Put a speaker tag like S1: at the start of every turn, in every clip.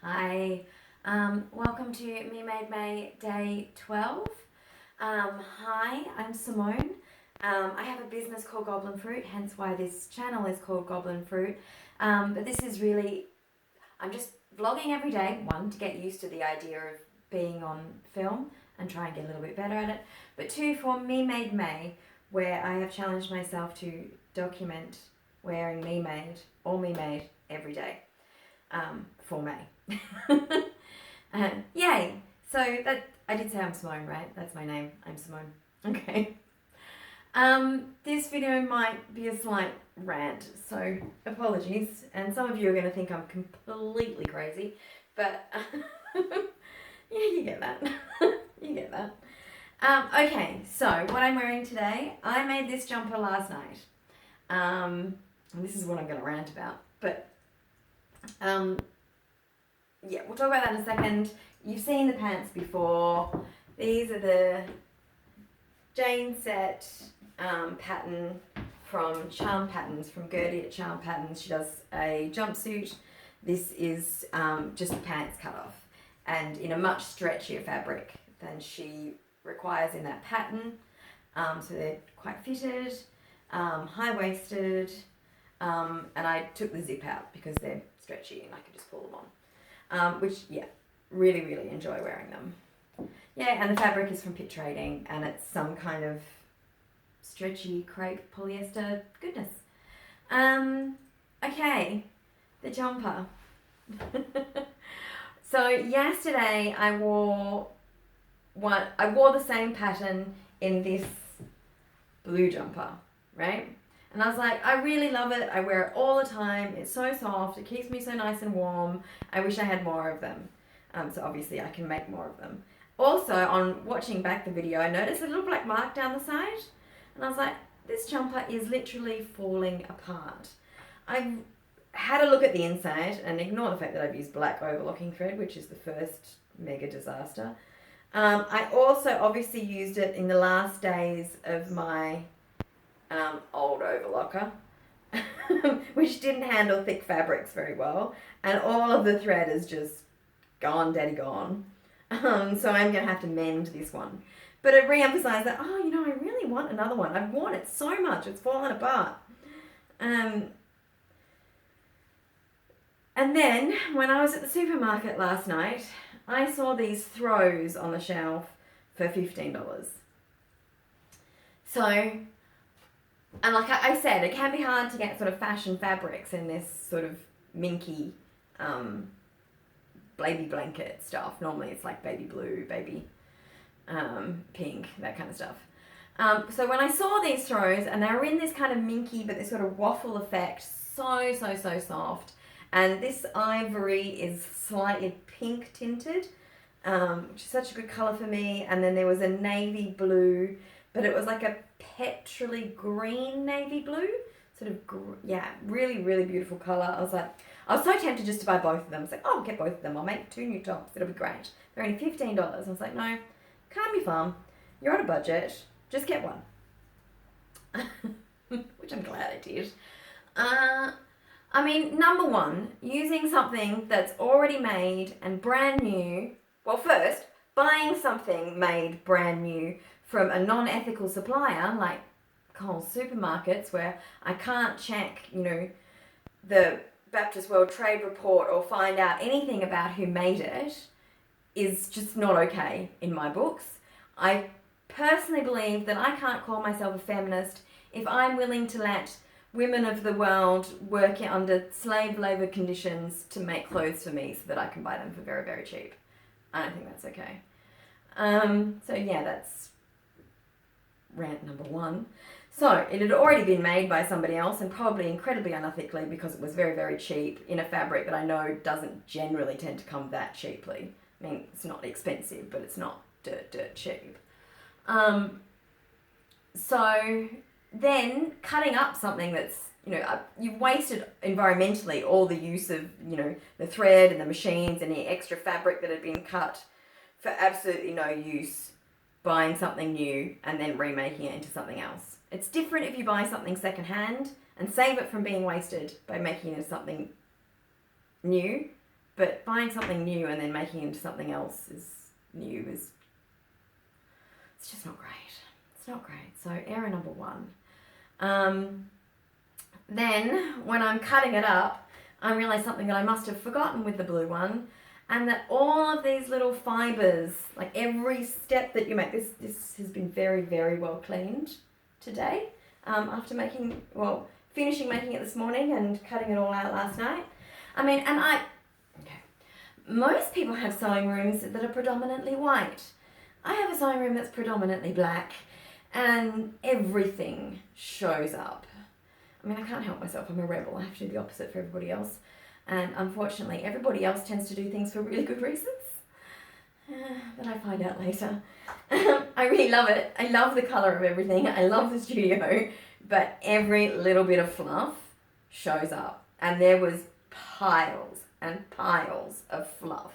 S1: Hi, welcome to Me Made May Day 12. Hi, I'm Simone. I have a business called Goblin Fruit, hence why this channel is called Goblin Fruit. But this is really, I'm just vlogging every day, one, to get used to the idea of being on film and try and get a little bit better at it. But two, for Me Made May, where I have challenged myself to document wearing Me Made every day for May. Yay! So that I did say I'm Simone, right? That's my name. I'm Simone. Okay. This video might be a slight rant, so apologies. And some of you are going to think I'm completely crazy, but yeah, you get that. You get that. Okay, so what I'm wearing today, I made this jumper last night. And this is what I'm going to rant about, but yeah, we'll talk about that in a second. You've seen the pants before. These are the Jane set pattern from Charm Patterns, from Gertie at Charm Patterns. She does a jumpsuit. This is just the pants cut off and in a much stretchier fabric than she requires in that pattern. So they're quite fitted, high-waisted, and I took the zip out because they're stretchy and I could just pull them on. Which, yeah, really, really enjoy wearing them. Yeah, and the fabric is from Pit Trading, and it's some kind of stretchy crepe polyester goodness. Okay, the jumper. So yesterday I wore the same pattern in this blue jumper, right? And I was like, I really love it. I wear it all the time. It's so soft. It keeps me so nice and warm. I wish I had more of them. So obviously I can make more of them. Also, on watching back the video, I noticed a little black mark down the side. And I was like, this jumper is literally falling apart. I've had a look at the inside and ignore the fact that I've used black overlocking thread, which is the first mega disaster. I also obviously used it in the last days of my old overlocker, which didn't handle thick fabrics very well, and all of the thread is just gone, daddy gone. So I'm going to have to mend this one. But it re-emphasized that, I really want another one. I've worn it so much, it's fallen apart. And then, when I was at the supermarket last night, I saw these throws on the shelf for $15. So, and like I said, it can be hard to get sort of fashion fabrics in this sort of minky baby blanket stuff. Normally it's like baby blue, baby pink, that kind of stuff. So when I saw these throws, and they were in this kind of minky, but this sort of waffle effect, so soft. And this ivory is slightly pink tinted, which is such a good colour for me. And then there was a navy blue, but it was like a petrol green navy blue, sort of, really, really beautiful colour. I was so tempted just to buy both of them. I was like, I'll get both of them. I'll make 2 new tops. It'll be great. They're only $15. I was like, no, can't be fun. You're on a budget. Just get one. Which I'm glad I did. Number one, using something that's already made and brand new. Well, first, buying something made brand new from a non-ethical supplier like Coles supermarkets, where I can't check, the Baptist World Trade Report or find out anything about who made it, is just not okay in my books. I personally believe that I can't call myself a feminist if I'm willing to let women of the world work under slave labour conditions to make clothes for me so that I can buy them for very, very cheap. I don't think that's okay. So yeah, that's rant number one. So it had already been made by somebody else, and probably incredibly unethically, because it was very, very cheap in a fabric that I know doesn't generally tend to come that cheaply. I mean, it's not expensive, but it's not dirt cheap. So then cutting up something that's, you've wasted environmentally all the use of, the thread and the machines and the extra fabric that had been cut for absolutely no use, buying something new and then remaking it into something else. It's different if you buy something secondhand and save it from being wasted by making it into something new, but buying something new and then making it into something else is new is, it's just not great. It's not great. So error number one. Then when I'm cutting it up, I realize something that I must have forgotten with the blue one, and that all of these little fibers, like every step that you make, this has been very, very well cleaned today, after finishing making it this morning and cutting it all out last night. Most people have sewing rooms that are predominantly white. I have a sewing room that's predominantly black, and everything shows up. I mean, I can't help myself. I'm a rebel. I have to do the opposite for everybody else. And unfortunately, everybody else tends to do things for really good reasons. That I find out later. I really love it. I love the colour of everything. I love the studio. But every little bit of fluff shows up. And there was piles and piles of fluff.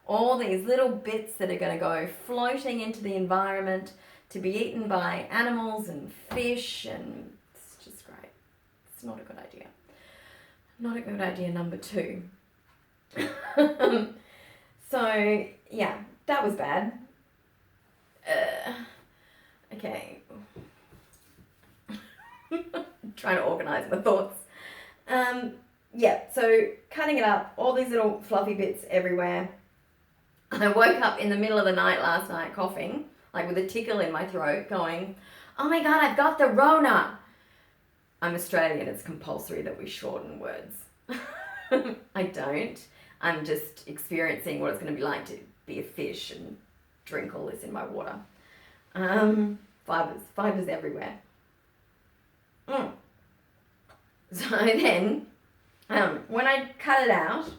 S1: All these little bits that are going to go floating into the environment to be eaten by animals and fish, and it's just great. It's not a good idea. Not a good idea number two. So, yeah, that was bad. Okay. Trying to organise my thoughts. So cutting it up, all these little fluffy bits everywhere. I woke up in the middle of the night last night coughing, like with a tickle in my throat, going, oh my God, I've got the Rona. I'm Australian, it's compulsory that we shorten words. I don't. I'm just experiencing what it's going to be like to be a fish and drink all this in my water. Fibers everywhere. So then, when I cut it out,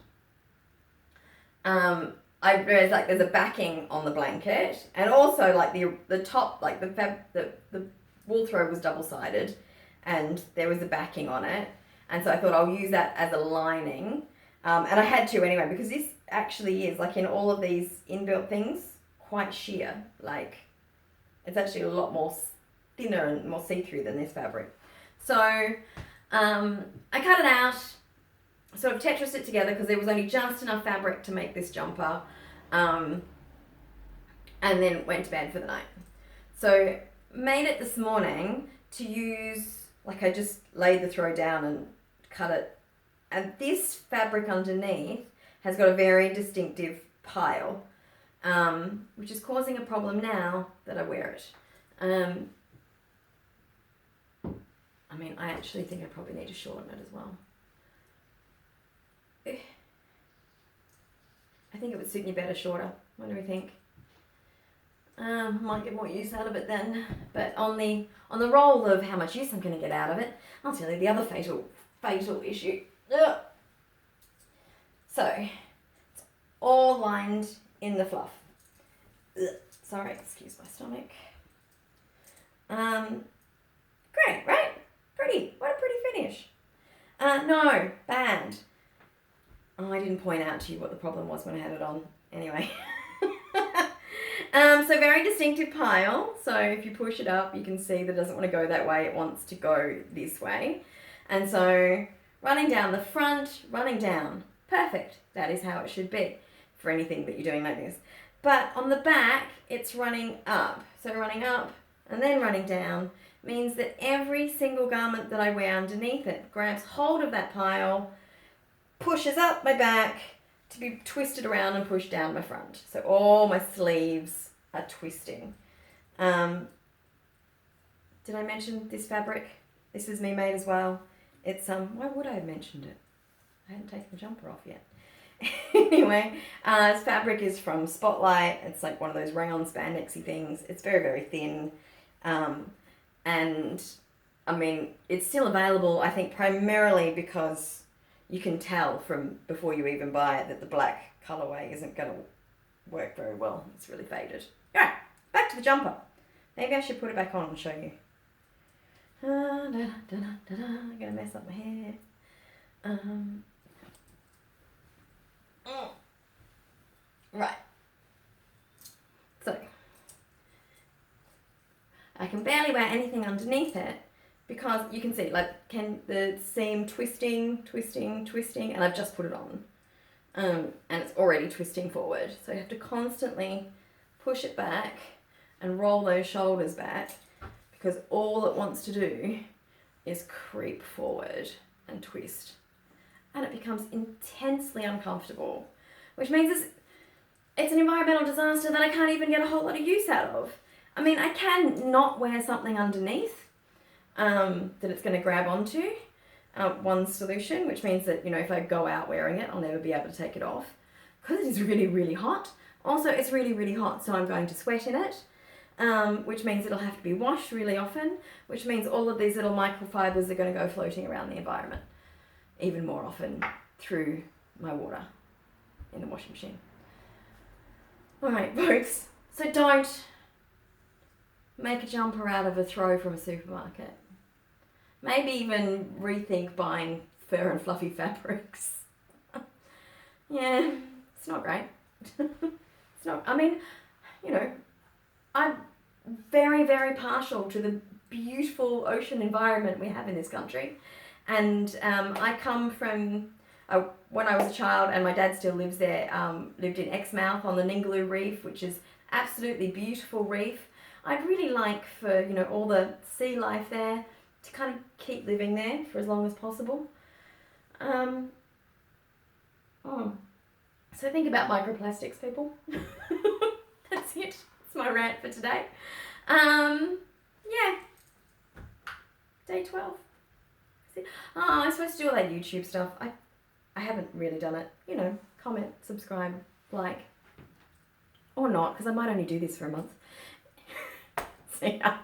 S1: I realized like there's a backing on the blanket, and also like the top, like the wool throw was double-sided, and there was a backing on it, and so I thought I'll use that as a lining, and I had to anyway, because this actually is, like in all of these inbuilt things, quite sheer. Like it's actually a lot more thinner and more see-through than this fabric. So I cut it out, sort of Tetrised it together because there was only just enough fabric to make this jumper, and then went to bed for the night. So made it this morning to use, like I just laid the throw down and cut it, and this fabric underneath has got a very distinctive pile, which is causing a problem now that I wear it. I actually think I probably need to shorten it as well. I think it would suit me better shorter. What do we think? Might get more use out of it then. But on the roll of how much use I'm going to get out of it, I'll tell you the other fatal issue. Ugh. So, it's all lined in the fluff. Ugh. Sorry, excuse my stomach. Great, right? Pretty. What a pretty finish. No, bad. Oh, I didn't point out to you what the problem was when I had it on. Anyway. So very distinctive pile. So if you push it up, you can see that it doesn't want to go that way. It wants to go this way. And so running down the front, running down. Perfect. That is how it should be for anything that you're doing like this. But on the back, it's running up. So running up and then running down means that every single garment that I wear underneath it grabs hold of that pile, pushes up my back to be twisted around and pushed down my front. So all my sleeves are twisting. Did I mention this fabric? This is me made as well. It's why would I have mentioned it? I hadn't taken the jumper off yet. Anyway, this fabric is from Spotlight. It's like one of those round spandexy things. It's very, very thin. And it's still available, I think, primarily because you can tell from before you even buy it that the black colourway isn't going to work very well. It's really faded. Alright, back to the jumper. Maybe I should put it back on and show you. I'm going to mess up my hair. Right. So, I can barely wear anything underneath it because you can see, like, the seam twisting, and I've just put it on. and it's already twisting forward. So you have to constantly push it back and roll those shoulders back, because all it wants to do is creep forward and twist. And it becomes intensely uncomfortable, which means it's an environmental disaster that I can't even get a whole lot of use out of. I mean, I can not wear something underneath that it's going to grab onto. One solution, which means that, you know, if I go out wearing it, I'll never be able to take it off, because it is really, really hot. Also, it's really, really hot, so I'm going to sweat in it, which means it'll have to be washed really often, which means all of these little microfibers are going to go floating around the environment even more often through my water in the washing machine. Alright, folks, so don't make a jumper out of a throw from a supermarket. Maybe even rethink buying fur and fluffy fabrics. Yeah, it's not great. It's not, I mean, you know, I'm very, very partial to the beautiful ocean environment we have in this country. And I come from, when I was a child, and my dad still lives there, lived in Exmouth on the Ningaloo Reef, which is absolutely beautiful reef. I'd really like for, you know, all the sea life there to kind of keep living there for as long as possible. So think about microplastics, people. That's it. That's my rant for today. Yeah. Day 12. Oh, I'm supposed to do all that YouTube stuff. I haven't really done it. You know, comment, subscribe, like. Or not, because I might only do this for a month. See ya.